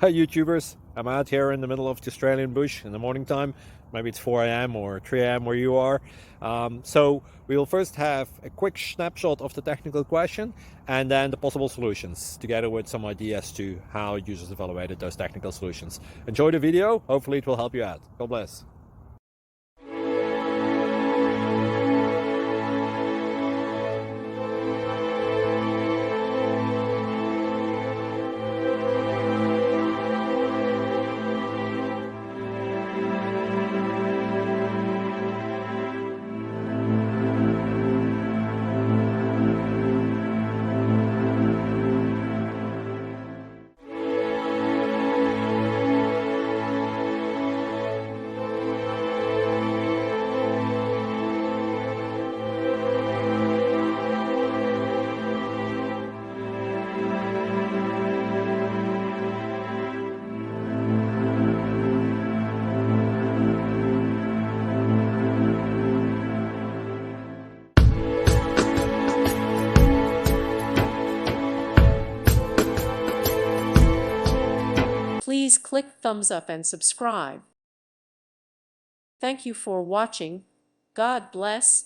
Hi YouTubers, I'm out here in the middle of the Australian bush in the morning time. Maybe it's 4 a.m. or 3 a.m. where you are. So we will first have a quick snapshot of the technical question and then the possible solutions, together with some ideas to how users evaluated those technical solutions. Enjoy the video, hopefully it will help you out. God bless. Please click thumbs up and subscribe. Thank you for watching. God bless.